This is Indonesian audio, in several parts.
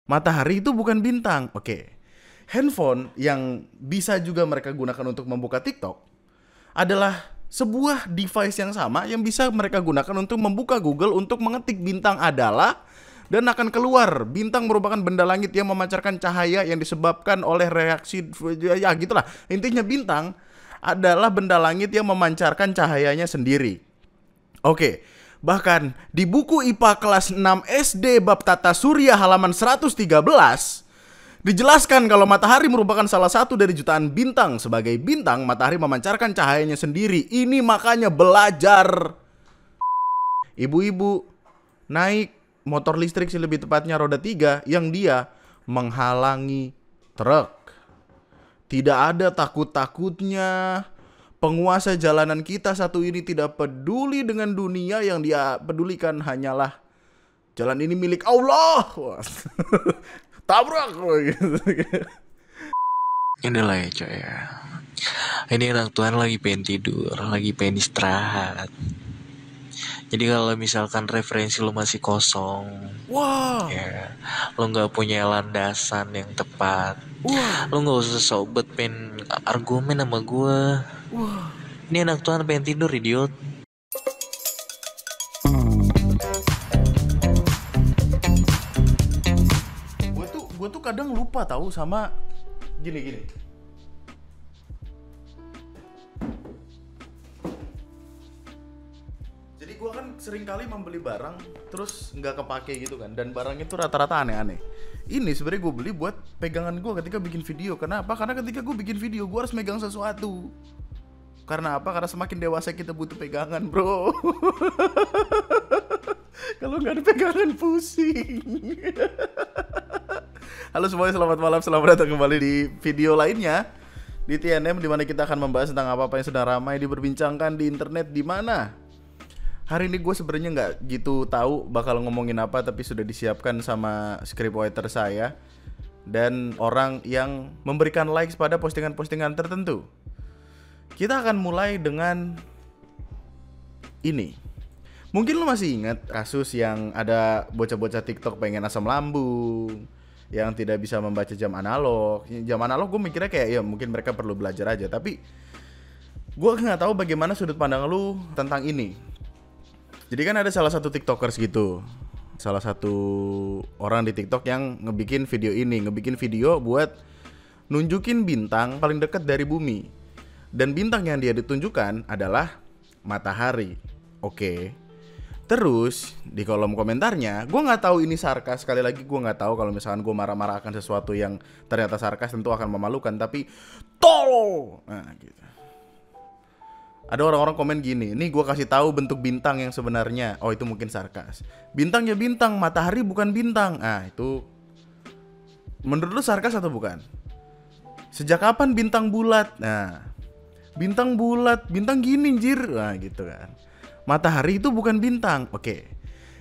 Matahari itu bukan bintang. Oke. Handphone yang bisa juga mereka gunakan untuk membuka TikTok adalah sebuah device yang sama yang bisa mereka gunakan untuk membuka Google untuk mengetik bintang adalah, dan akan keluar. Bintang merupakan benda langit yang memancarkan cahaya yang disebabkan oleh reaksi, ya gitulah. Intinya bintang adalah benda langit yang memancarkan cahayanya sendiri. Oke. Bahkan di buku IPA kelas 6 SD bab tata surya halaman 113 dijelaskan kalau matahari merupakan salah satu dari jutaan bintang. Sebagai bintang, matahari memancarkan cahayanya sendiri. Ini makanya belajar. Ibu-ibu naik motor listrik sih, lebih tepatnya roda 3, yang dia menghalangi truk. Tidak ada takut-takutnya. Penguasa jalanan kita satu ini tidak peduli dengan dunia, yang dia pedulikan hanyalah jalan ini milik Allah. Tabrak. Inilah ya coy ya. Ini anak Tuhan lagi pengen tidur, lagi pengen istirahat. Jadi kalau misalkan referensi lo masih kosong, Wah, ya, lo nggak punya landasan yang tepat, wah, lo nggak usah sobat pengen argumen sama gue. wah. Ini anak Tuhan pengen tidur, idiot. Gue tuh kadang lupa tahu sama gini. Jadi gue kan sering kali membeli barang terus nggak kepake gitu kan, dan barang itu rata-rata aneh-aneh. Ini sebenarnya gue beli buat pegangan gue ketika bikin video. Kenapa? Karena ketika gue bikin video gue harus megang sesuatu. Karena apa? Karena semakin dewasa kita butuh pegangan, bro. Kalau nggak ada pegangan pusing. Halo semuanya, selamat malam, selamat datang kembali di video lainnya di TNM, dimana kita akan membahas tentang apa-apa yang sedang ramai diperbincangkan di internet. Di mana hari ini gue sebenarnya nggak gitu tahu bakal ngomongin apa, tapi sudah disiapkan sama scriptwriter saya dan orang yang memberikan likes pada postingan-postingan tertentu. Kita akan mulai dengan ini. Mungkin lo masih ingat kasus yang ada bocah-bocah TikTok pengen asam lambung, yang tidak bisa membaca jam analog. Jam analog gue mikirnya kayak ya mungkin mereka perlu belajar aja, tapi gue nggak tahu bagaimana sudut pandang lu tentang ini. Jadi kan ada salah satu TikTokers gitu, salah satu orang di TikTok yang ngebikin video buat nunjukin bintang paling dekat dari bumi. Dan bintang yang dia ditunjukkan adalah matahari. Oke. Terus di kolom komentarnya, gue nggak tahu ini sarkas. Sekali lagi gue nggak tahu, kalau misalkan gue marah-marah akan sesuatu yang ternyata sarkas tentu akan memalukan. Tapi tolol. Nah gitu. Ada orang-orang komen gini, nih gue kasih tahu bentuk bintang yang sebenarnya. Oh itu mungkin sarkas. Bintang ya bintang, matahari bukan bintang. Ah itu menurut lu sarkas atau bukan? Sejak kapan bintang bulat? Nah, bintang bulat, bintang gini jir. Nah gitu kan. Matahari itu bukan bintang. Oke.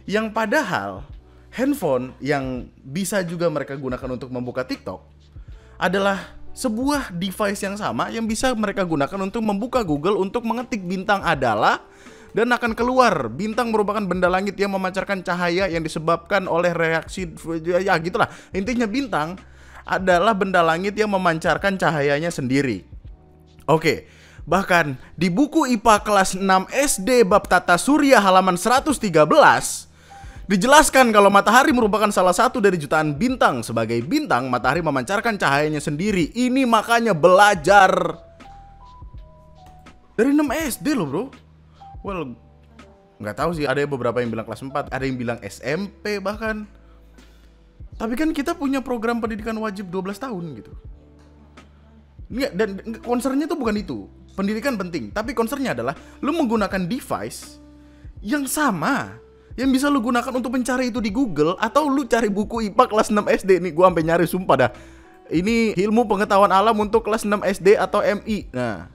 Yang padahal handphone yang bisa juga mereka gunakan untuk membuka TikTok adalah sebuah device yang sama yang bisa mereka gunakan untuk membuka Google untuk mengetik bintang adalah, dan akan keluar. Bintang merupakan benda langit yang memancarkan cahaya yang disebabkan oleh reaksi, ya gitulah. Intinya bintang adalah benda langit yang memancarkan cahayanya sendiri. Oke. Bahkan di buku IPA kelas 6 SD bab tata surya halaman 113 dijelaskan kalau matahari merupakan salah satu dari jutaan bintang. Sebagai bintang, matahari memancarkan cahayanya sendiri. Ini makanya belajar. Dari 6 SD loh bro. Well, nggak tahu sih, ada beberapa yang bilang kelas 4, ada yang bilang SMP bahkan. Tapi kan kita punya program pendidikan wajib 12 tahun gitu. Dan concernnya tuh bukan itu. Pendidikan penting, tapi concernnya adalah lu menggunakan device yang sama, yang bisa lu gunakan untuk mencari itu di Google, atau lu cari buku IPA kelas 6 SD. Nih gua sampai nyari sumpah dah. Ini ilmu pengetahuan alam untuk kelas 6 SD atau MI. Nah,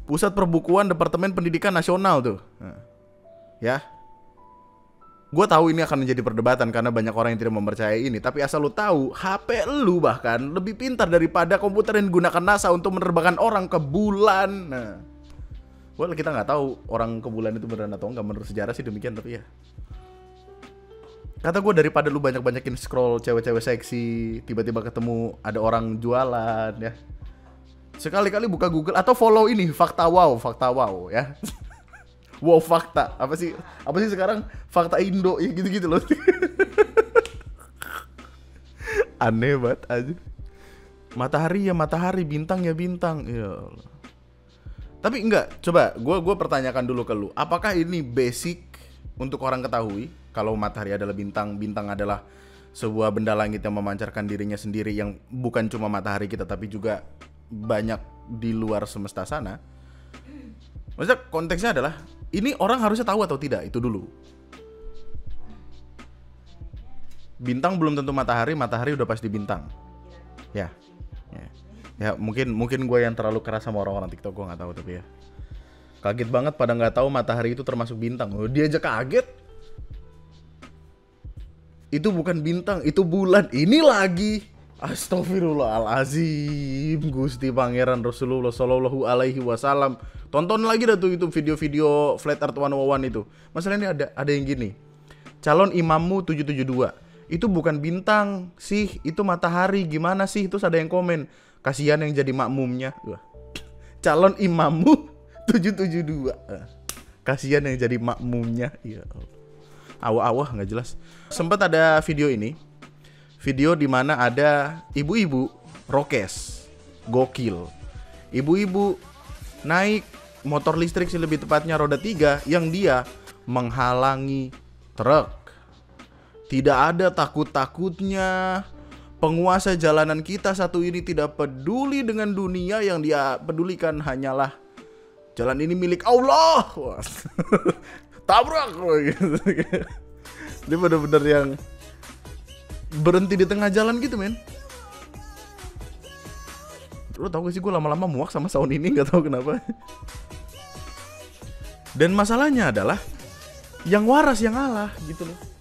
Pusat Perbukuan Departemen Pendidikan Nasional tuh. Nah, ya. Gue tahu ini akan menjadi perdebatan karena banyak orang yang tidak mempercayai ini. Tapi asal lu tahu, HP lu bahkan lebih pintar daripada komputer yang digunakan NASA untuk menerbangkan orang ke bulan. Nah, well kita nggak tahu orang ke bulan itu beneran atau enggak. Menurut sejarah sih demikian, tapi ya. Kata gue daripada lu banyak-banyakin scroll cewek-cewek seksi, tiba-tiba ketemu ada orang jualan ya. Sekali-kali buka Google atau follow ini fakta wow ya. Wow fakta. Apa sih sekarang fakta Indo ya gitu-gitu loh. Aneh banget aja. Matahari ya matahari, bintang ya bintang. Ya Allah. Tapi enggak, coba gue pertanyakan dulu ke lu. Apakah ini basic untuk orang ketahui kalau matahari adalah bintang, bintang adalah sebuah benda langit yang memancarkan dirinya sendiri yang bukan cuma matahari kita tapi juga banyak di luar semesta sana. Maksudnya konteksnya adalah ini orang harusnya tahu atau tidak, itu dulu. Bintang belum tentu matahari, matahari udah pasti bintang. Ya. Ya mungkin gue yang terlalu keras sama orang-orang TikTok, gue nggak tahu tapi ya. Kaget banget pada nggak tahu matahari itu termasuk bintang. Oh, dia aja kaget. Itu bukan bintang, itu bulan. Ini lagi. Astagfirullahalazim. Gusti Pangeran Rasulullah Shallallahu Alaihi Wasallam. Tonton lagi dah tuh itu video-video Flat Earth 101 itu. Masalahnya ada yang gini. Calon imammu 772. Itu bukan bintang sih, itu matahari. Gimana sih? Terus ada yang komen. Kasihan yang jadi makmumnya. Calon imammu 772. Kasihan yang jadi makmumnya. Ya Allah. Awah nggak jelas. Sempat ada video ini. Video di mana ada ibu-ibu rokes. Gokil. Ibu-ibu naik motor listrik sih lebih tepatnya roda 3 yang dia menghalangi truk. Tidak ada takut-takutnya. Penguasa jalanan kita satu ini tidak peduli dengan dunia, yang dia pedulikan hanyalah jalan ini milik Allah. Tabrak. Dia bener-bener yang berhenti di tengah jalan gitu men. Lo tau gak sih gue lama-lama muak sama sound ini, gak tau kenapa. Dan masalahnya adalah yang waras yang ngalah gitu loh.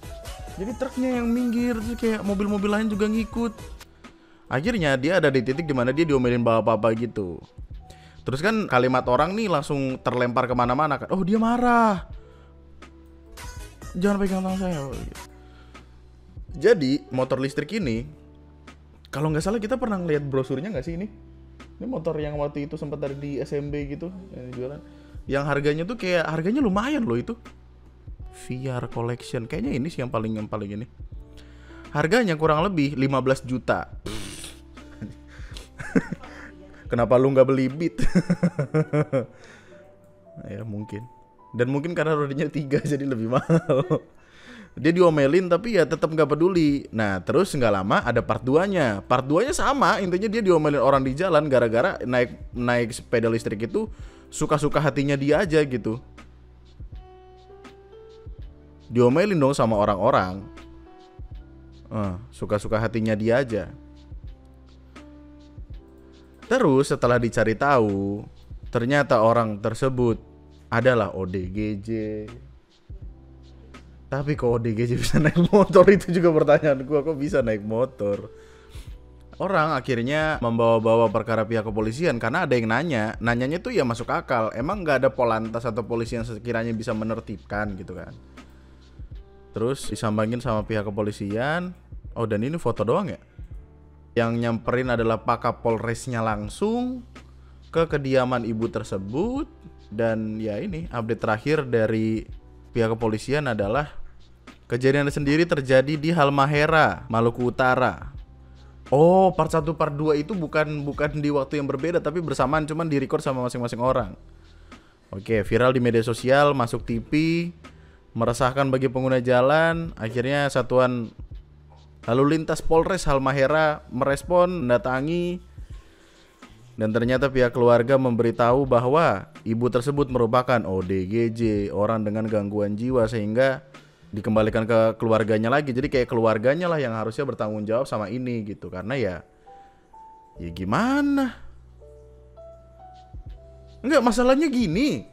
Jadi truknya yang minggir, terus kayak mobil-mobil lain juga ngikut. Akhirnya dia ada di titik dimana dia diomelin bapak-bapak gitu. Terus kan kalimat orang nih langsung terlempar kemana-mana kan. Oh dia marah, jangan pegang tangan saya. Jadi motor listrik ini, kalau nggak salah kita pernah ngeliat brosurnya nggak sih ini? Ini motor yang waktu itu sempat ada di SMB gitu yang jualan. Yang harganya tuh kayak harganya lumayan loh itu. VR Collection, kayaknya ini sih yang paling ini. Harganya kurang lebih 15 juta. Kenapa lu nggak beli Beat? Ya mungkin. Dan mungkin karena rodanya 3 jadi lebih mahal. Dia diomelin tapi ya tetap nggak peduli. Nah terus nggak lama ada part 2-nya. Part 2-nya sama, intinya dia diomelin orang di jalan gara-gara naik sepeda listrik itu suka-suka hatinya dia aja gitu. Diomelin dong sama orang-orang. Suka-suka hatinya dia aja. Terus setelah dicari tahu, ternyata orang tersebut adalah ODGJ. Tapi kok ODGJ bisa naik motor, itu juga pertanyaan gue. Kok bisa naik motor? Orang akhirnya membawa-bawa perkara pihak kepolisian karena ada yang nanyanya tuh ya masuk akal. Emang nggak ada polantas atau polisi yang sekiranya bisa menertibkan gitu kan? Terus disambangin sama pihak kepolisian. Oh dan ini foto doang ya? Yang nyamperin adalah Pak Kapolresnya langsung ke kediaman ibu tersebut. Dan ya ini update terakhir dari pihak kepolisian adalah kejadian sendiri terjadi di Halmahera, Maluku Utara. Oh part 1 part 2 itu bukan di waktu yang berbeda tapi bersamaan, cuman di record sama masing-masing orang. Oke, viral di media sosial, masuk TV, meresahkan bagi pengguna jalan. Akhirnya Satuan Lalu Lintas Polres Halmahera merespon, mendatangi, dan ternyata pihak keluarga memberitahu bahwa ibu tersebut merupakan ODGJ, orang dengan gangguan jiwa, sehingga dikembalikan ke keluarganya lagi. Jadi kayak keluarganya lah yang harusnya bertanggung jawab sama ini gitu. Karena ya gimana? Enggak, masalahnya gini,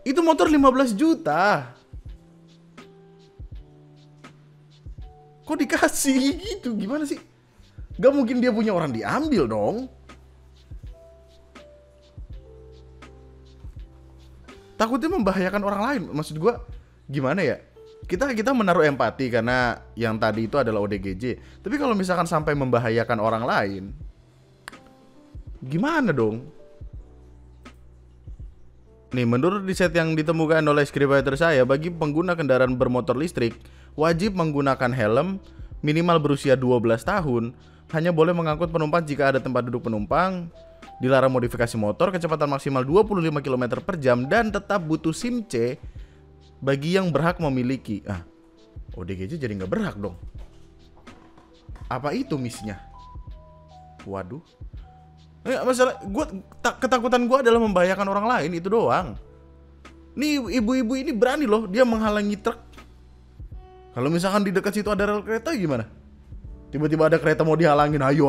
itu motor 15 juta. Kok dikasih gitu? Gimana sih? Gak mungkin dia punya orang diambil dong. Takutnya membahayakan orang lain. Maksud gue gimana ya? kita menaruh empati karena yang tadi itu adalah ODGJ. Tapi kalau misalkan sampai membahayakan orang lain, gimana dong? Nih, menurut riset yang ditemukan oleh scriptwriter saya, bagi pengguna kendaraan bermotor listrik wajib menggunakan helm, minimal berusia 12 tahun, hanya boleh mengangkut penumpang jika ada tempat duduk penumpang, dilarang modifikasi motor, kecepatan maksimal 25 km per jam, dan tetap butuh SIM C bagi yang berhak memiliki. ODGJ jadi nggak berhak dong. Apa itu misinya? Waduh. Masalah ketakutan gue adalah membahayakan orang lain, itu doang. Nih ibu-ibu ini berani loh, dia menghalangi truk. Kalau misalkan di dekat situ ada rel kereta gimana? Tiba-tiba ada kereta mau dihalangin, hayo.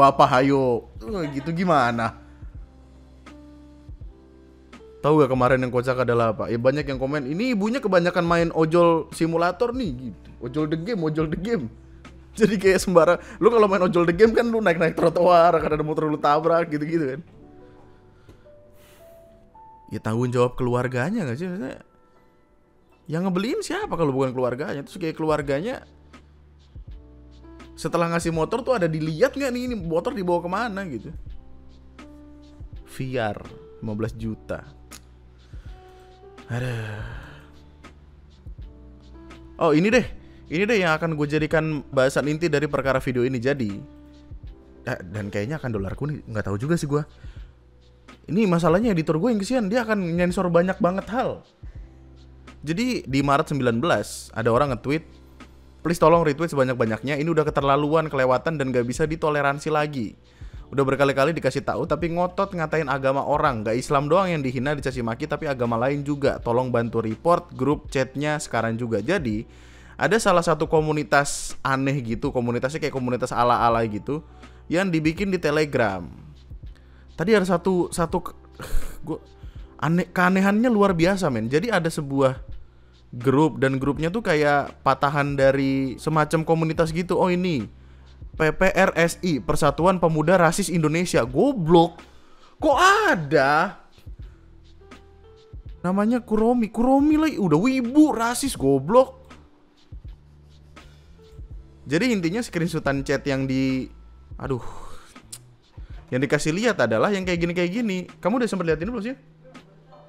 Gitu gimana? Tahu gak kemarin yang kocak adalah apa? Banyak yang komen, ini ibunya kebanyakan main ojol simulator nih gitu. Ojol the game. Jadi kayak sembarang, lu kalau main ojol the game kan lu naik-naik trotoar, akan ada motor lu tabrak gitu-gitu kan. Ya tanggung jawab keluarganya gak sih? Maksudnya, yang ngebeliin siapa kalau bukan keluarganya? Terus kayak keluarganya setelah ngasih motor tuh ada dilihat gak nih ini motor dibawa kemana gitu. VR 15 juta. Oh ini deh yang akan gue jadikan bahasan inti dari perkara video ini. Jadi dan kayaknya akan dolarku nih, nggak tahu juga sih gue. Ini masalahnya editor gue yang kesian, dia akan nyensor banyak banget hal. Jadi di Maret 19 ada orang nge-tweet, please tolong retweet sebanyak-banyaknya, ini udah keterlaluan, kelewatan, dan gak bisa ditoleransi lagi. Udah berkali-kali dikasih tahu tapi ngotot ngatain agama orang. Gak Islam doang yang dihina, dicaci maki, tapi agama lain juga. Tolong bantu report grup chatnya sekarang juga. Jadi ada salah satu komunitas aneh gitu, komunitasnya kayak komunitas ala-ala gitu, yang dibikin di Telegram. Tadi ada satu keanehannya luar biasa men. Jadi ada sebuah grup, dan grupnya tuh kayak patahan dari semacam komunitas gitu. Oh ini PPRSI, Persatuan Pemuda Rasis Indonesia. Goblok, kok ada namanya Kuromi lagi, udah wibu rasis goblok. Jadi intinya screenshotan chat yang yang dikasih lihat adalah yang kayak gini. Kamu udah sempat lihat ini belum sih?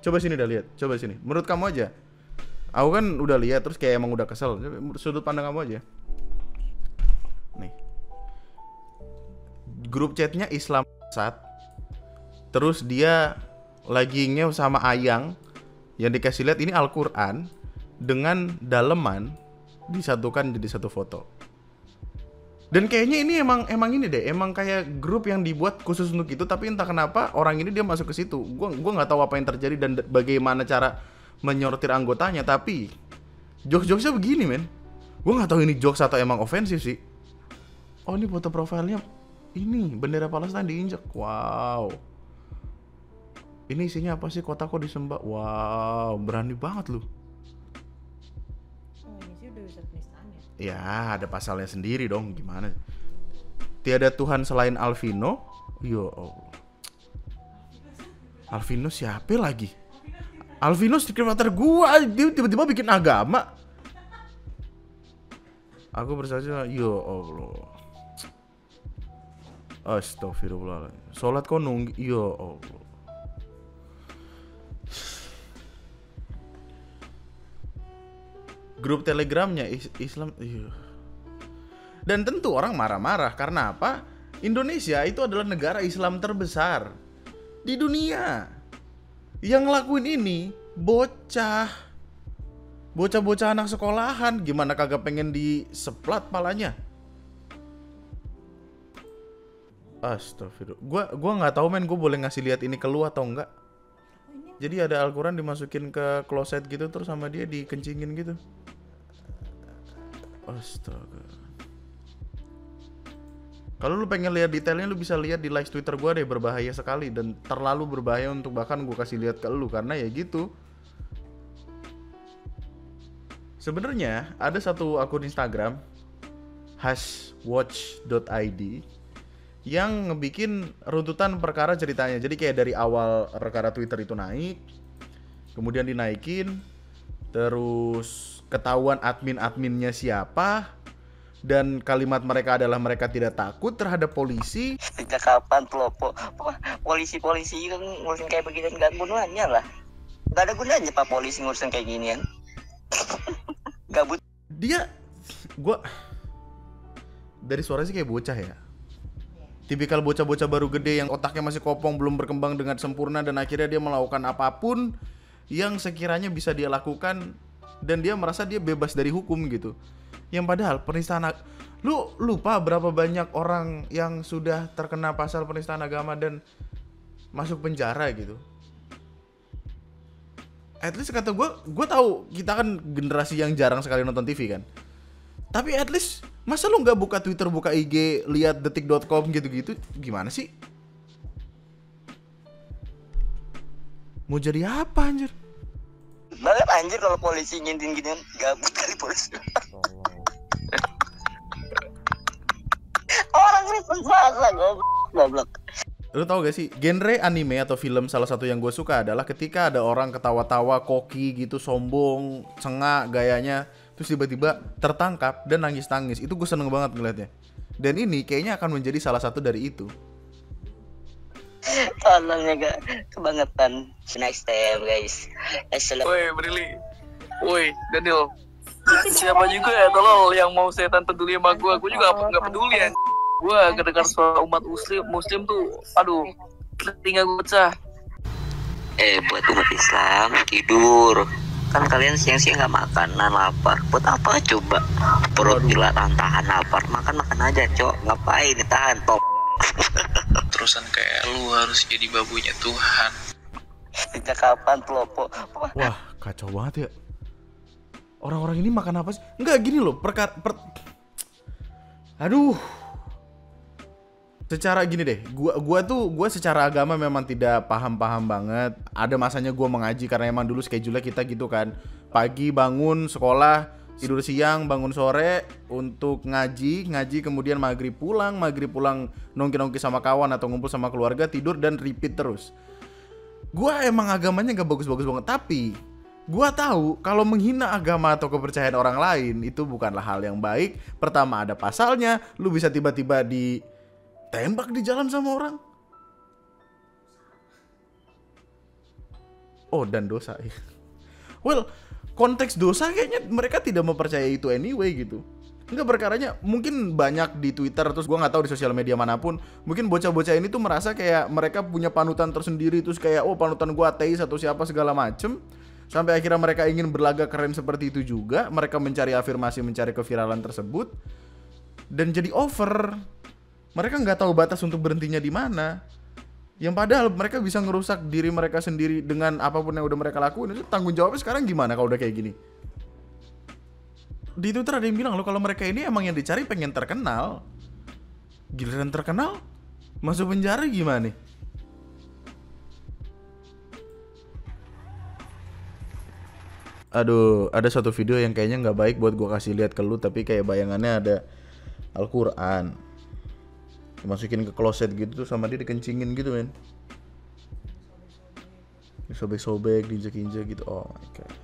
Coba sini dah lihat, coba sini. Menurut kamu aja. Aku kan udah lihat terus kayak emang udah kesel. Sudut pandang kamu aja. Nih. Grup chatnya Islam Sat. Terus dia lagi ngew sama Ayang. Yang dikasih lihat ini Al-Quran dengan daleman disatukan jadi satu foto. Dan kayaknya ini emang ini deh, emang kayak grup yang dibuat khusus untuk itu. Tapi entah kenapa orang ini dia masuk ke situ. Gua nggak tahu apa yang terjadi dan bagaimana cara menyortir anggotanya. Tapi jokes-jokesnya begini men. Gua nggak tahu ini jokes atau emang ofensif sih. Oh ini foto profilnya ini bendera Palestina diinjak. Wow. Ini isinya apa sih? Kota kok disembah. Wow, berani banget lu. Oh ini sih udah bisa penistaan ya? Ya ada pasalnya sendiri dong. Gimana? Tiada Tuhan selain Alvino. Yo Allah. Alvino siapa lagi? Alvino scriptwriter gua, dia tiba-tiba bikin agama. Aku bersaja, yo Allah. Astagfirullahaladzim. Sholat kok nunggu, yo Allah. Grup telegramnya Islam, iya. Dan tentu orang marah-marah karena apa? Indonesia itu adalah negara Islam terbesar di dunia. Yang ngelakuin ini bocah anak sekolahan, gimana kagak pengen diseplat palanya? Astagfirullah. Gua nggak tahu men, gue boleh ngasih lihat ini ke lu atau enggak? Jadi ada Al-Quran dimasukin ke kloset gitu terus sama dia dikencingin gitu. Astaga. Kalau lu pengen lihat detailnya, lu bisa lihat di likes Twitter gue deh, berbahaya sekali dan terlalu berbahaya untuk bahkan gue kasih lihat ke lu karena ya gitu. Sebenarnya ada satu akun Instagram #watch.id yang ngebikin runtutan perkara ceritanya. Jadi kayak dari awal perkara Twitter itu naik, kemudian dinaikin, terus ketahuan admin-adminnya siapa, dan kalimat mereka adalah mereka tidak takut terhadap polisi. Sejak kapan polisi kan ngurusin kayak begini, nggak gunanya lah. Nggak ada gunanya pak polisi ngurusin kayak ginian. Gabut. Gua dari suara sih kayak bocah ya. Tipikal bocah-bocah baru gede yang otaknya masih kopong, belum berkembang dengan sempurna, dan akhirnya dia melakukan apapun yang sekiranya bisa dia lakukan dan dia merasa dia bebas dari hukum gitu. Yang padahal penistaan, lu lupa berapa banyak orang yang sudah terkena pasal penistaan agama dan masuk penjara gitu. At least kata gue tahu kita kan generasi yang jarang sekali nonton TV kan. Tapi at least masa lu nggak buka Twitter, buka IG, lihat detik.com gitu-gitu, gimana sih? Mau jadi apa anjir? Banget anjir kalau polisi ngintin ginian, gabut kali polisi. Orang ini penguasa goblok. Lu tau gak sih, genre anime atau film salah satu yang gue suka adalah ketika ada orang ketawa-tawa, koki gitu, sombong, cengak gayanya, terus tiba-tiba tertangkap dan nangis-nangis. Itu gue seneng banget ngeliatnya. Dan ini kayaknya akan menjadi salah satu dari itu. Tolongnya gak kebangetan. Next time guys. Woi Brili, woi Daniel, siapa juga ya tolong yang mau setan peduli sama gue juga nggak peduli ya. Gue kedengar suara umat muslim tuh, aduh, telinga gue pecah. Buat umat Islam tidur. Kan kalian siang-siang nggak makanan, lapar. Buat apa coba? Perut dilarang tahan lapar. Makan aja, cok. Ngapain ditahan, top? Terusan kayak lu harus jadi babunya Tuhan. Sejak kapan pelopo? Wah, kacau banget ya. Orang-orang ini makan apa sih? Enggak gini loh, aduh. Secara gini deh, gua secara agama memang tidak paham banget. Ada masanya gua mengaji karena emang dulu schedule kita gitu kan. Pagi bangun sekolah, tidur siang, bangun sore untuk ngaji kemudian maghrib pulang nongki-nongki sama kawan atau ngumpul sama keluarga, tidur dan repeat terus. Gua emang agamanya gak bagus-bagus banget, tapi gua tahu kalau menghina agama atau kepercayaan orang lain itu bukanlah hal yang baik. Pertama ada pasalnya, lu bisa tiba-tiba ditembak di jalan sama orang. Oh, dan dosa. Well, konteks dosa kayaknya mereka tidak mempercayai itu anyway gitu. Enggak, perkaranya mungkin banyak di Twitter, terus gue nggak tahu di sosial media manapun, mungkin bocah-bocah ini tuh merasa kayak mereka punya panutan tersendiri, terus kayak oh panutan gue ateis atau siapa segala macem, sampai akhirnya mereka ingin berlagak keren seperti itu juga. Mereka mencari afirmasi, mencari keviralan tersebut, dan jadi over. Mereka nggak tahu batas untuk berhentinya di mana. Yang padahal mereka bisa ngerusak diri mereka sendiri dengan apapun yang udah mereka lakuin. Itu tanggung jawabnya sekarang gimana kalau udah kayak gini? Di Twitter ada yang bilang loh, kalau mereka ini emang yang dicari pengen terkenal, giliran terkenal masuk penjara gimana nih? Aduh, ada satu video yang kayaknya nggak baik buat gue kasih lihat ke lu, tapi kayak bayangannya ada Al-Quran dimasukin ke kloset gitu tuh, sama dia dikencingin gitu men, disobek-sobek, diinjek-injek gitu. Oh my god.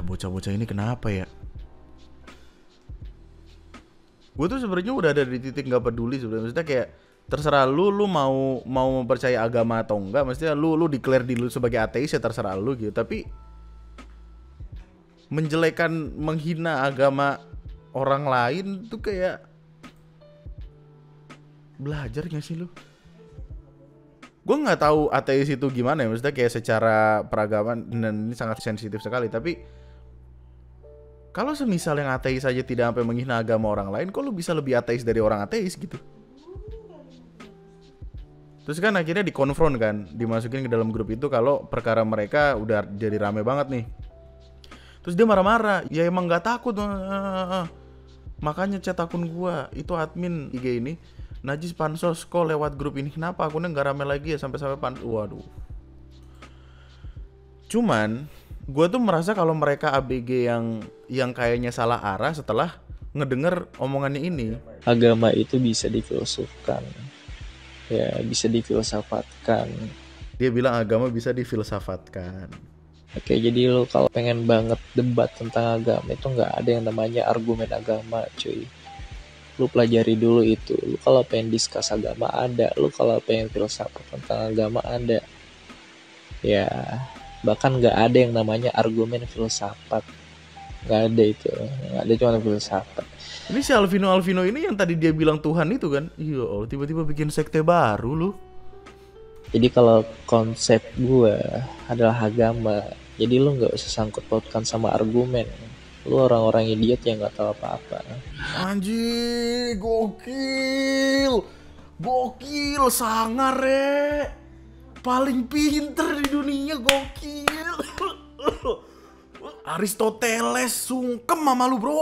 Bocah-bocah ini kenapa ya? Gue tuh sebenarnya udah ada di titik nggak peduli sebenarnya. Maksudnya kayak terserah lu mau mempercayai agama atau enggak. Maksudnya lu declare diri lu sebagai ateis ya terserah lu gitu. Tapi menjelekan, menghina agama orang lain tuh kayak belajar nggak sih lu? Gue nggak tahu ateis itu gimana ya, maksudnya kayak secara peragaman, dan ini sangat sensitif sekali. Tapi kalau semisal yang ateis aja tidak sampai menghina agama orang lain, kok lu bisa lebih ateis dari orang ateis gitu? Terus kan akhirnya dikonfront kan, dimasukin ke dalam grup itu kalau perkara mereka udah jadi rame banget nih. Terus dia marah-marah, ya emang nggak takut, makanya chat akun gua itu admin IG ini, najis pansos kok lewat grup ini, kenapa akunnya nggak rame lagi ya sampai waduh. Cuman gue tuh merasa kalau mereka ABG yang kayaknya salah arah setelah ngedenger omongannya ini. Agama itu bisa difilsufkan, ya bisa difilsafatkan. Dia bilang agama bisa difilsafatkan. Oke, jadi lu kalau pengen banget debat tentang agama itu nggak ada yang namanya argumen agama, cuy. Lu pelajari dulu itu. Lu kalau pengen diskus agama ada, lu kalau pengen filsafat tentang agama ada. Ya, bahkan nggak ada yang namanya argumen filsafat. Nggak ada itu. Nggak ada cuma filsafat. Ini si Alvino ini yang tadi dia bilang Tuhan itu kan. Iya, oh, tiba-tiba bikin sekte baru lu. Jadi kalau konsep gue adalah agama, jadi lu nggak usah sangkut pautkan sama argumen. Lu orang-orang idiot yang nggak tahu apa-apa. Anjir, gokil. Gokil, sangar re. Paling pinter di dunia, gokil. Aristoteles sungkem sama lu bro.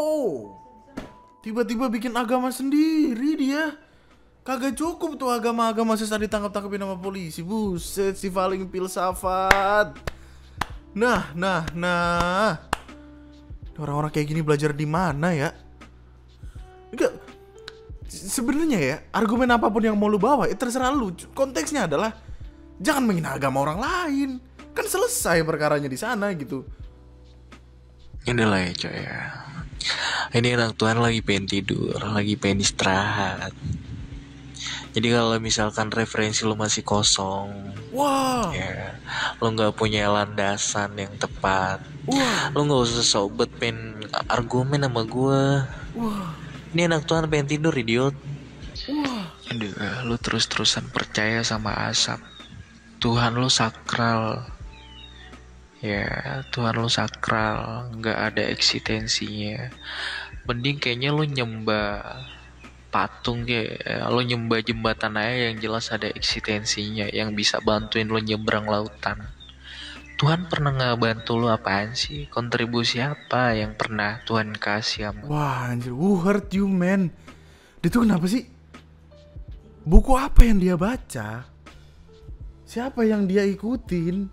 Tiba-tiba bikin agama sendiri dia. Kagak cukup tuh agama-agama sesat ditangkap-tangkapin sama polisi. Buset, si paling filsafat. Nah. Orang-orang kayak gini belajar di mana ya? Enggak. Sebenarnya ya, argumen apapun yang mau lu bawa, terserah lu. Konteksnya adalah jangan menghina agama orang lain. Kan selesai perkaranya di sana gitu. Inilah ya coy ya. Ini anak Tuhan lagi pengen tidur, lagi pengen istirahat. Jadi kalau misalkan referensi lu masih kosong, Wah, ya, lu nggak punya landasan yang tepat, wah, lu nggak usah sobat pengen argumen sama gua. wah, Ini anak Tuhan pengen tidur, idiot. wah. Aduh, lu terus-terusan percaya sama asap. Tuhan lu sakral. Ya, Tuhan lu sakral, nggak ada eksistensinya. Mending kayaknya lu nyembah patung ya, lu nyembah jembatan aja yang jelas ada eksistensinya, yang bisa bantuin lu nyebrang lautan. Tuhan pernah ngebantu lu apaan sih? Kontribusi apa yang pernah Tuhan kasih sama? Wah, anjir, who hurt you man? Dia tuh kenapa sih? Buku apa yang dia baca? Siapa yang dia ikutin?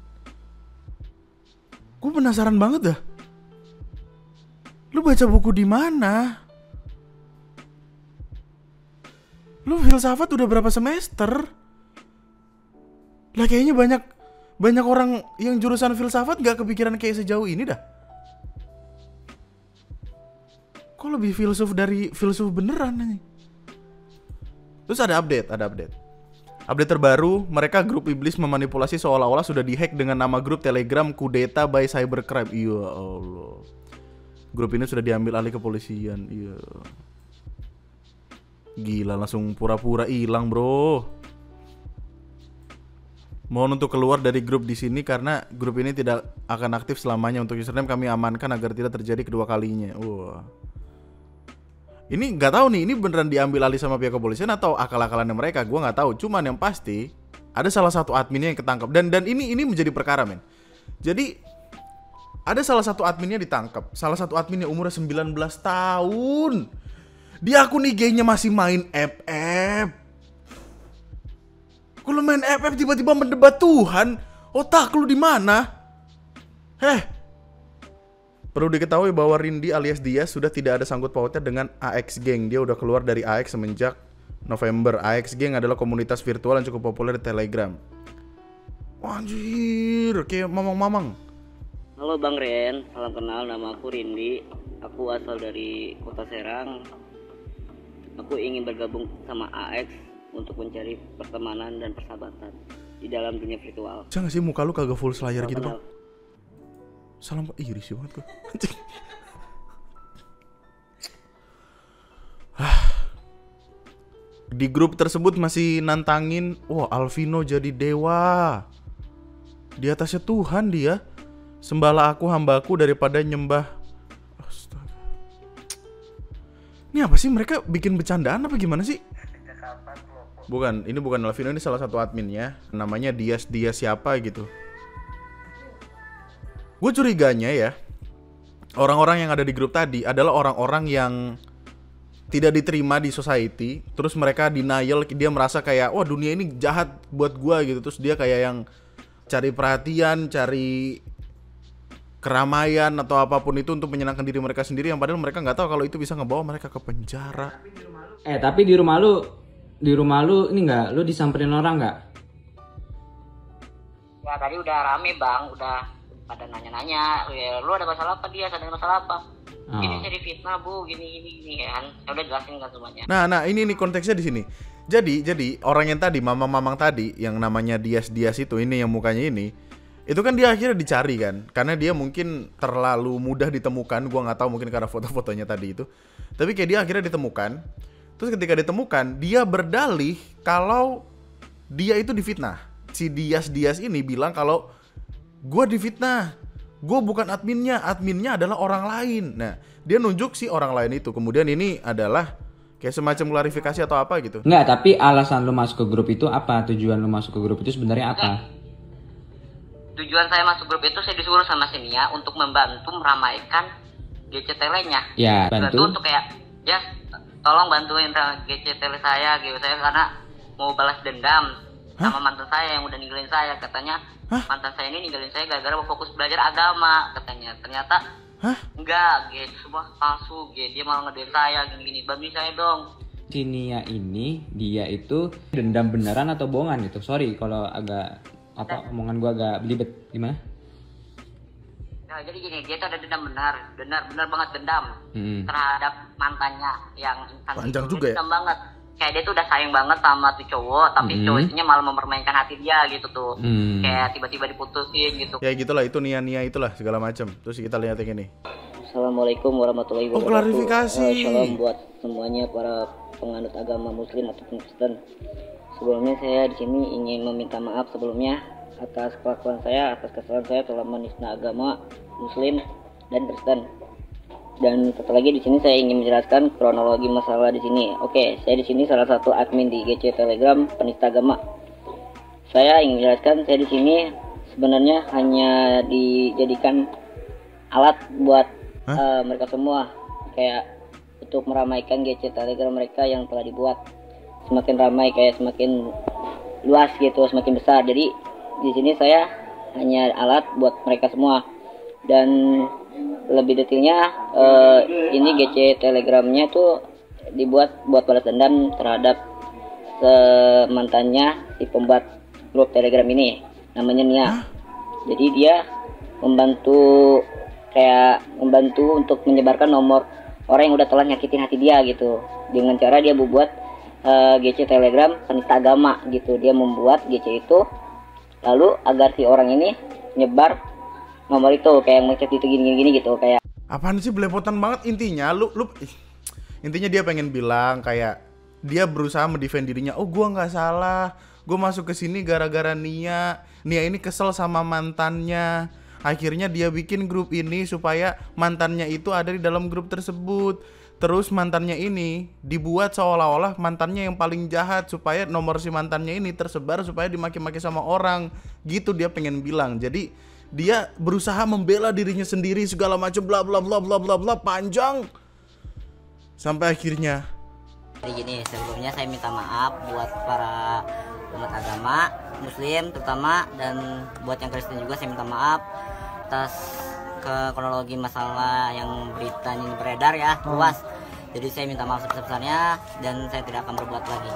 Gue penasaran banget dah. Lu baca buku di mana? Lu filsafat udah berapa semester? Lah kayaknya banyak orang yang jurusan filsafat gak kepikiran kayak sejauh ini dah. Kok lebih filsuf dari filsuf beneran nih? Terus ada update. Update terbaru, mereka grup iblis memanipulasi seolah-olah sudah dihack dengan nama grup Telegram Kudeta by Cybercrime. Ya Allah. Grup ini sudah diambil alih kepolisian. Iya. Gila, langsung pura-pura hilang, bro. Mohon untuk keluar dari grup di sini karena grup ini tidak akan aktif selamanya. Untuk username kami amankan agar tidak terjadi kedua kalinya. Wah. Ini nggak tahu nih, ini beneran diambil alih sama pihak kepolisian atau akal-akalannya mereka? Gua nggak tahu. Cuman yang pasti ada salah satu adminnya yang ketangkap dan ini menjadi perkara, men. Jadi ada salah satu adminnya ditangkap. Salah satu adminnya umurnya 19 tahun. Di akun IG-nya masih main FF. Kalau main FF tiba-tiba mendebat Tuhan, otak lu di mana? Perlu diketahui bahwa Rindy alias Dias sudah tidak ada sangkut pautnya dengan AX Gang. Dia udah keluar dari AX semenjak November. AX Gang adalah komunitas virtual yang cukup populer di Telegram. Anjir, kayak mamang-mamang. Halo Bang Ren, salam kenal, nama aku Rindy. Aku asal dari Kota Serang. Aku ingin bergabung sama AX untuk mencari pertemanan dan persahabatan di dalam dunia virtual. Jangan sih muka lu kagak full slayer Salam gitu, kenal. Bang. Salam, ih risih banget gue. Di grup tersebut masih nantangin, wah Alvino jadi dewa. Di atasnya Tuhan dia. Sembahlah aku hambaku daripada nyembah. Astaga. Ini apa sih, mereka bikin bercandaan apa gimana sih? Bukan, ini bukan Alvino, ini salah satu adminnya. Namanya Dias siapa gitu. Gue curiganya ya, orang-orang yang ada di grup tadi adalah orang-orang yang tidak diterima di society. Terus mereka denial, dia merasa kayak wah dunia ini jahat buat gue gitu. Terus dia kayak yang cari perhatian, cari keramaian atau apapun itu untuk menyenangkan diri mereka sendiri, yang padahal mereka nggak tahu kalau itu bisa ngebawa mereka ke penjara. Tapi di rumah lu ini nggak, lu disamperin orang nggak? Ya tadi udah rame Bang, udah pada nanya-nanya, ya, lu ada masalah apa, dia ada masalah apa? Ini saya difitnah bu, gini kan. Saya udah jelasin kan semuanya. Nah ini konteksnya di sini. Jadi orang yang tadi mamang tadi yang namanya Dias itu, ini yang mukanya ini, itu kan dia akhirnya dicari kan, karena dia mungkin terlalu mudah ditemukan. Gua nggak tahu, mungkin karena foto-fotonya tadi itu. Tapi kayak dia akhirnya ditemukan. Terus ketika ditemukan, dia berdalih kalau dia itu difitnah. Si Dias ini bilang kalau gua difitnah, gue bukan adminnya adalah orang lain. Nah, dia nunjuk si orang lain itu. Kemudian ini adalah kayak semacam klarifikasi atau apa gitu. Enggak, tapi alasan lu masuk ke grup itu apa? Tujuan lu masuk ke grup itu sebenarnya apa? Tujuan saya masuk grup itu, saya disuruh sama si Nia untuk membantu meramaikan GC Tele-nya. Ya, bantu untuk kayak, ya tolong bantuin GC Tele saya gitu. Saya karena mau balas dendam sama mantan saya yang udah ninggalin saya. Katanya mantan saya ini ninggalin saya gara-gara mau fokus belajar agama katanya. Ternyata enggak, gitu semua palsu, gitu. Dia malah ngeduin saya gini-gini. Bantuin saya dong. si Nia ini, dia itu dendam beneran atau bohongan gitu? Sorry kalau agak omongan gua agak belibet. Gimana? Nah, jadi gini, dia tuh ada dendam benar banget dendam terhadap mantannya yang panjang itu. Juga ya? Dendam banget. Kayak dia tuh udah sayang banget sama tuh cowok, tapi cowok itunya malah mempermainkan hati dia gitu tuh. Kayak tiba-tiba diputusin gitu. Ya gitulah, itu Nia itulah segala macam. Terus kita lihat yang ini. Assalamualaikum warahmatullahi wabarakatuh. Klarifikasi. Shalom buat semuanya para penganut agama Muslim ataupun Kristen. Sebelumnya saya di sini ingin meminta maaf sebelumnya atas kelakuan saya, atas kesalahan saya telah menista agama Muslim dan Kristen. Dan satu lagi di sini saya ingin menjelaskan kronologi masalah di sini. Oke, saya di sini salah satu admin di GC Telegram penista agama. Saya ingin menjelaskan, saya di sini sebenarnya hanya dijadikan alat buat mereka semua, kayak untuk meramaikan GC Telegram mereka yang telah dibuat. Semakin ramai kayak semakin luas gitu, semakin besar. Jadi di sini saya hanya alat buat mereka semua. Dan lebih detailnya ini GC Telegramnya tuh dibuat buat balas dendam terhadap mantannya si pembuat grup Telegram ini, namanya Nia. Jadi dia membantu untuk menyebarkan nomor orang yang udah telah nyakitin hati dia gitu, dengan cara dia membuat GC Telegram penista agama gitu. Dia membuat GC itu lalu agar si orang ini nyebar nomor itu, kayak ngechat itu gini gitu, kayak apaan sih, belepotan banget. Intinya intinya dia pengen bilang kayak dia berusaha mendefend dirinya. Oh, gua nggak salah, gua masuk ke sini gara-gara Nia ini kesel sama mantannya. Akhirnya dia bikin grup ini supaya mantannya itu ada di dalam grup tersebut. Terus mantannya ini dibuat seolah-olah mantannya yang paling jahat, supaya nomor si mantannya ini tersebar supaya dimaki-maki sama orang. Gitu dia pengen bilang. Jadi dia berusaha membela dirinya sendiri segala macam bla bla bla bla bla bla panjang. Sampai akhirnya. Jadi gini, sebelumnya saya minta maaf buat para umat agama Muslim terutama, dan buat yang Kristen juga saya minta maaf atas kronologi masalah yang berita ini beredar ya, luas. Jadi saya minta maaf sebesar-besarnya dan saya tidak akan berbuat lagi.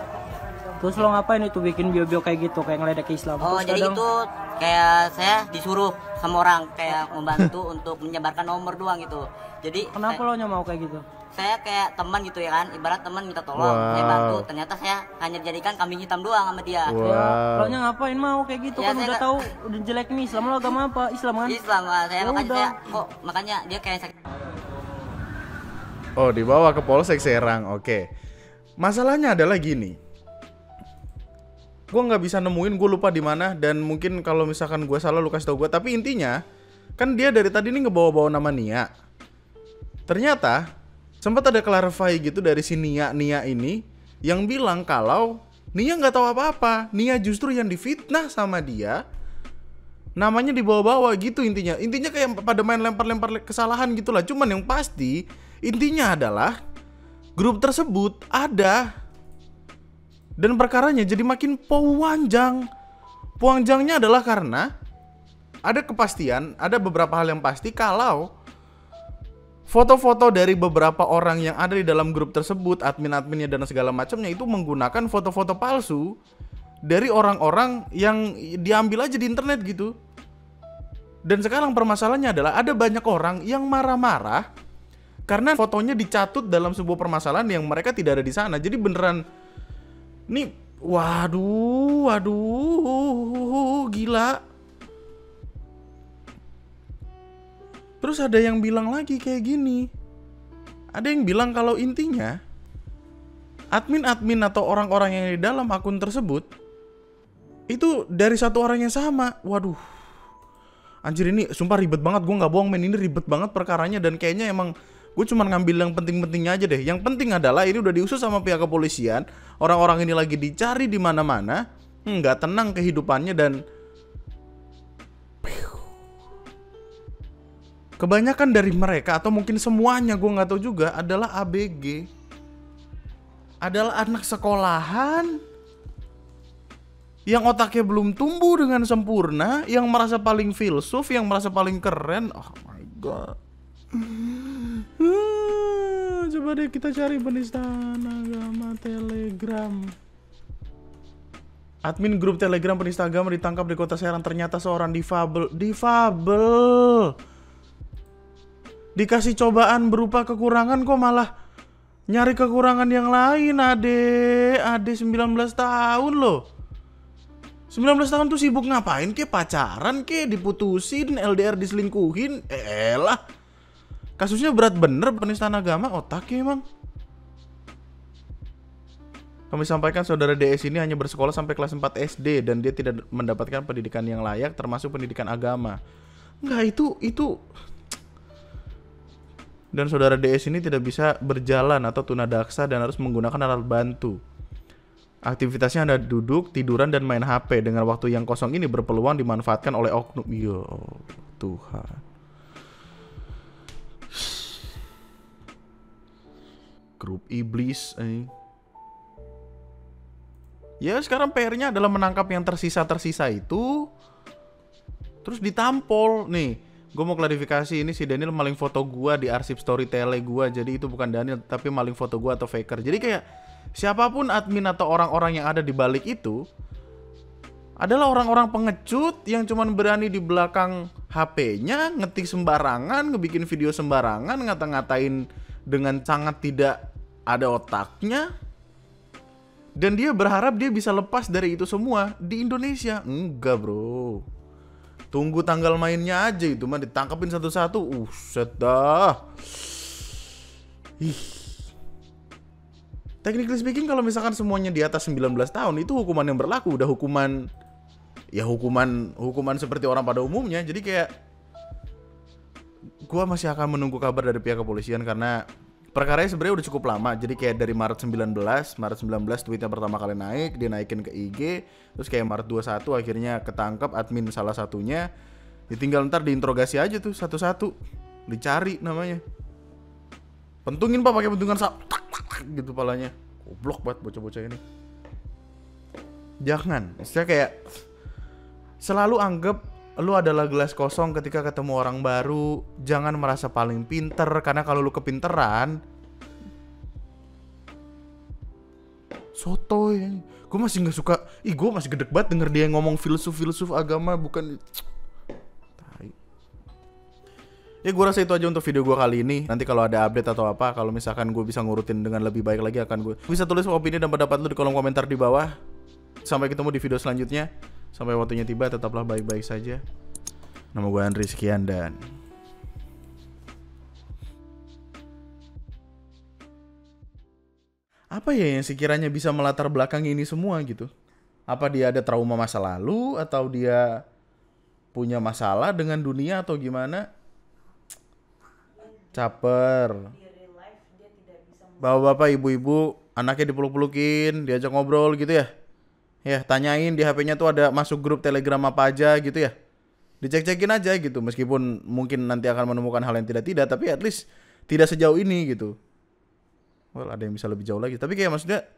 Terus lo ngapain itu bikin bio-bio kayak gitu, kayak ngeledek Islam? Oh, jadi itu kayak saya disuruh sama orang kayak membantu untuk menyebarkan nomor doang gitu. Jadi kenapa lo mau kayak gitu? Saya kayak teman gitu ya kan, ibarat teman minta tolong, saya bantu. Ternyata saya hanya dijadikan kambing hitam doang sama dia. Lo nya ngapain mau kayak gitu ya, kan udah tahu udah jelek nih Islam. Lo agama apa? Islam kan? Islam saya, makanya dia kayak oh, dibawa ke Polsek Serang. Oke. Masalahnya adalah gini. Gue nggak bisa nemuin, gue lupa di mana, dan mungkin kalau misalkan gue salah lu kasih tau gue. Tapi intinya kan dia dari tadi ini ngebawa-bawa nama Nia. Ternyata sempat ada clarify gitu dari si Nia ini yang bilang kalau Nia nggak tahu apa-apa. Nia justru yang difitnah sama dia. Namanya dibawa-bawa gitu intinya. Intinya kayak pada main lempar-lempar kesalahan gitulah. Cuman yang pasti intinya adalah grup tersebut ada. Dan perkaranya jadi makin panjang. Panjangnya adalah karena ada kepastian, ada beberapa hal yang pasti kalau foto-foto dari beberapa orang yang ada di dalam grup tersebut, admin-adminnya dan segala macamnya itu menggunakan foto-foto palsu dari orang-orang yang diambil aja di internet gitu. Dan sekarang permasalahannya adalah ada banyak orang yang marah-marah karena fotonya dicatut dalam sebuah permasalahan yang mereka tidak ada di sana. Jadi beneran nih, waduh, gila. Terus ada yang bilang lagi kayak gini. Ada yang bilang kalau intinya admin-admin atau orang-orang yang di dalam akun tersebut itu dari satu orang yang sama. Waduh, anjir, ini sumpah ribet banget. Gue gak bohong men, ini ribet banget perkaranya. Dan kayaknya emang gue cuma ngambil yang penting-pentingnya aja deh. Yang penting adalah ini udah diusut sama pihak kepolisian. Orang-orang ini lagi dicari di mana-mana. Nggak tenang kehidupannya. Dan kebanyakan dari mereka, atau mungkin semuanya, gue gak tahu juga, adalah ABG. Adalah anak sekolahan yang otaknya belum tumbuh dengan sempurna, yang merasa paling filsuf, yang merasa paling keren. Oh my god. Coba deh kita cari penistaan agama Telegram. Admin grup Telegram penista agama ditangkap di kota Serang. Ternyata seorang difabel. Dikasih cobaan berupa kekurangan kok malah nyari kekurangan yang lain. Ade 19 tahun loh. 19 tahun tuh sibuk ngapain ke? Pacaran ke? Diputusin? LDR diselingkuhin? Elah. Kasusnya berat bener, penistaan agama, otaknya emang. Kami sampaikan saudara DS ini hanya bersekolah sampai kelas 4 SD dan dia tidak mendapatkan pendidikan yang layak, termasuk pendidikan agama. Enggak, itu. Dan saudara DS ini tidak bisa berjalan atau tunadaksa dan harus menggunakan alat bantu. Aktivitasnya ada duduk, tiduran, dan main HP. Dengan waktu yang kosong ini berpeluang dimanfaatkan oleh oknum. Ya Tuhan. Grup iblis. Ya sekarang PR-nya adalah menangkap yang tersisa-tersisa itu, terus ditampol. Nih, gue mau klarifikasi, ini si Daniel maling foto gue di arsip story tele gue. Jadi itu bukan Daniel, tapi maling foto gue atau faker. Jadi kayak siapapun admin atau orang-orang yang ada di balik itu adalah orang-orang pengecut yang cuman berani di belakang HP-nya ngetik sembarangan, ngebikin video sembarangan, ngata-ngatain dengan sangat tidak ada otaknya. Dan dia berharap dia bisa lepas dari itu semua di Indonesia. Enggak bro, tunggu tanggal mainnya aja, itu mah ditangkapin satu-satu. Set dah. Technically speaking, kalau misalkan semuanya di atas 19 tahun, itu hukuman yang berlaku. Udah hukuman seperti orang pada umumnya. Jadi kayak gua masih akan menunggu kabar dari pihak kepolisian karena perkaranya sebenarnya udah cukup lama. Jadi kayak dari Maret 19 tweetnya pertama kali naik, dia naikin ke IG, terus kayak Maret 21 akhirnya ketangkap admin salah satunya. Ditinggal ntar diinterogasi aja tuh satu-satu, dicari namanya. Pentungin pak, pakai pentungan gitu palanya. Goblok banget bocah-bocah ini. Jangan, saya kayak selalu anggap lu adalah gelas kosong ketika ketemu orang baru. Jangan merasa paling pinter, karena kalau lu kepinteran sotoy. Gue masih gak suka. Gue masih gedek banget denger dia ngomong filsuf agama. Bukan. Ya gue rasa itu aja untuk video gue kali ini. Nanti kalau ada update atau apa, kalau misalkan gue bisa ngurutin dengan lebih baik lagi, akan gue bisa tulis opini dan pendapat lu di kolom komentar di bawah. Sampai ketemu di video selanjutnya. Sampai waktunya tiba, tetaplah baik-baik saja. Nama gue Andri, sekian dan apa ya yang sekiranya bisa melatar belakangi ini semua gitu? Apa dia ada trauma masa lalu, atau dia punya masalah dengan dunia, atau gimana? Caper. Bapak-bapak, ibu-ibu, anaknya dipeluk-pelukin, diajak ngobrol gitu ya. Ya, tanyain di HP-nya tuh ada masuk grup Telegram apa aja gitu ya. Dicek-cekin aja gitu, meskipun mungkin nanti akan menemukan hal yang tidak, tapi at least tidak sejauh ini gitu. Well, ada yang bisa lebih jauh lagi, tapi kayak maksudnya